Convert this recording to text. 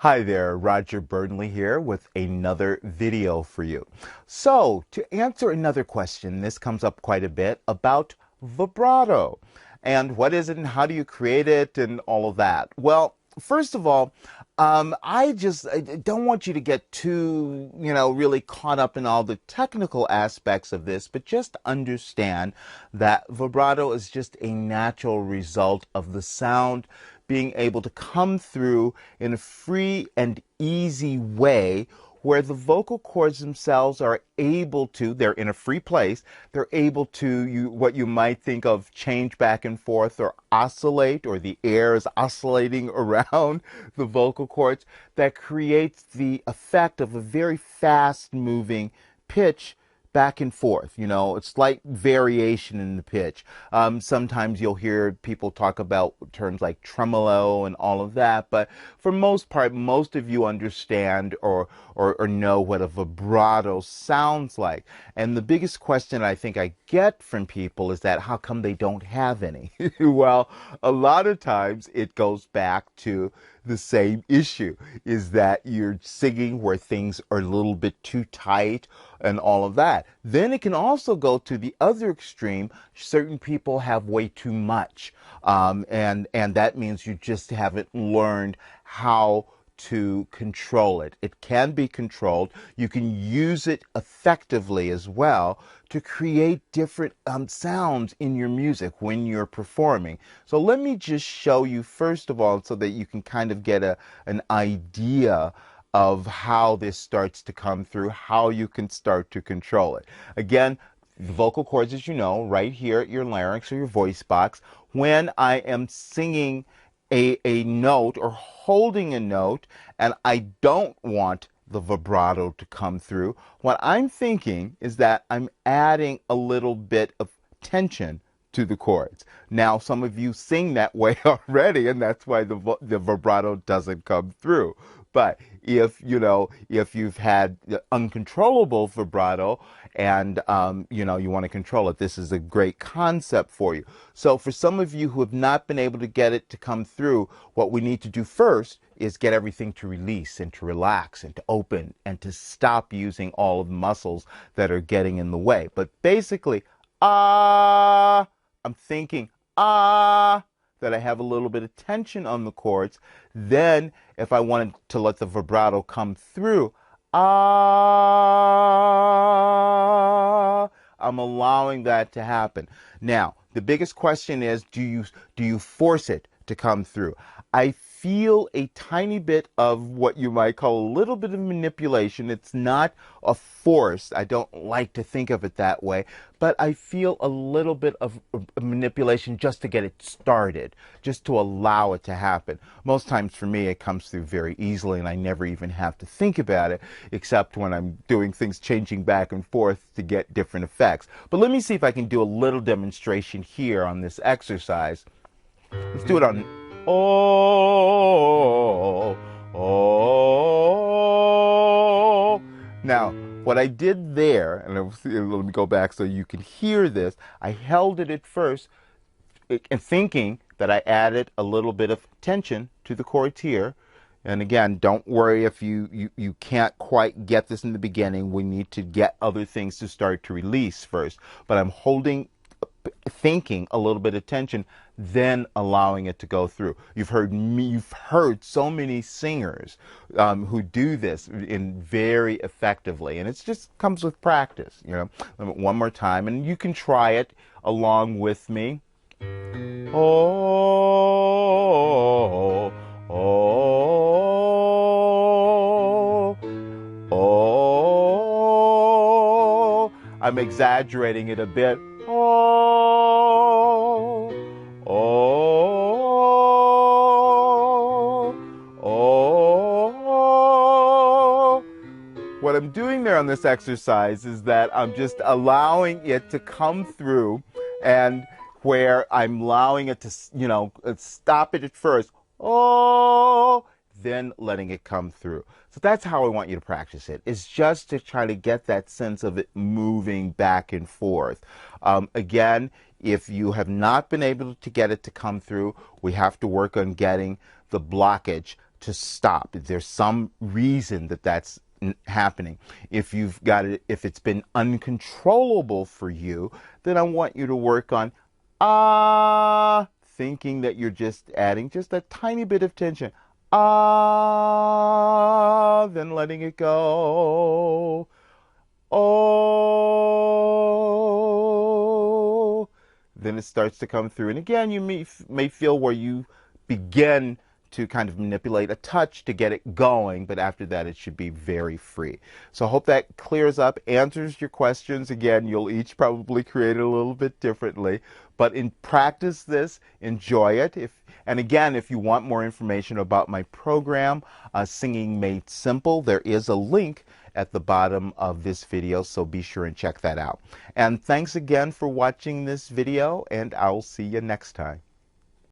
Hi there, Roger Burnley here with another video for you. So, to answer another question, this comes up quite a bit about vibrato and what is it and how do you create it and all of that. Well, first of all, I don't want you to get too, really caught up in all the technical aspects of this, but just understand that vibrato is just a natural result of the sound being able to come through in a free and easy way where the vocal cords themselves are able to, they're in a free place, they're able to, what you might think of change back and forth or oscillate, or the air is oscillating around the vocal cords. That creates the effect of a very fast moving pitch back and forth, a slight variation in the pitch. Sometimes you'll hear people talk about terms like tremolo and all of that, but for most part, most of you understand or know what a vibrato sounds like. And the biggest question I think I get from people is that how come they don't have any? Well, a lot of times it goes back to the same issue, is that you're singing where things are a little bit too tight and all of that. Then it can also go to the other extreme. Certain people have way too much, and that means you just haven't learned how to control it. It can be controlled. You can use it effectively as well to create different sounds in your music when you're performing. So let me just show you first of all so that you can kind of get an idea of how this starts to come through, how you can start to control it. Again, the vocal cords, as you know, right here at your larynx or your voice box. When I am singing a note or holding a note and I don't want the vibrato to come through, what I'm thinking is that I'm adding a little bit of tension to the chords. Now, some of you sing that way already, and that's why the vibrato doesn't come through. But if you've had uncontrollable vibrato and you want to control it, this is a great concept for you. So for some of you who have not been able to get it to come through, what we need to do first is get everything to release and to relax and to open and to stop using all of the muscles that are getting in the way. But basically, I'm thinking, that I have a little bit of tension on the chords. Then, if I wanted to let the vibrato come through, I'm allowing that to happen. Now, the biggest question is, do you force it to come through? I feel a tiny bit of what you might call a little bit of manipulation. It's not a force. I don't like to think of it that way, but I feel a little bit of manipulation just to get it started, just to allow it to happen. Most times for me, it comes through very easily and I never even have to think about it, except when I'm doing things changing back and forth to get different effects. But let me see if I can do a little demonstration here on this exercise. Let's do it on oh, oh. Now, what I did there, and let me go back so you can hear this, I held it at first, and thinking that I added a little bit of tension to the chords here. And again, don't worry if you can't quite get this in the beginning. We need to get other things to start to release first. But I'm holding, thinking a little bit of tension, then allowing it to go through. You've heard so many singers who do this in very effectively, and it just comes with practice. One more time, and you can try it along with me. Oh, oh, oh. I'm exaggerating it a bit. Oh, oh, oh. What I'm doing there on this exercise is that I'm just allowing it to come through, and where I'm allowing it to, stop it at first, oh, then letting it come through. So that's how I want you to practice it. It's just to try to get that sense of it moving back and forth. Again, if you have not been able to get it to come through, we have to work on getting the blockage to stop. There's some reason that that's happening. If you've got it, if it's been uncontrollable for you, then I want you to work on ah, thinking that you're just adding just a tiny bit of tension. Ah, then letting it go. Oh, then it starts to come through. And again, you may feel where you begin to kind of manipulate a touch to get it going, but after that it should be very free. So I hope that clears up, answers your questions. Again, you'll each probably create it a little bit differently, but practice this, enjoy it. And again, if you want more information about my program, Singing Made Simple, there is a link at the bottom of this video, so be sure and check that out. And thanks again for watching this video, and I'll see you next time.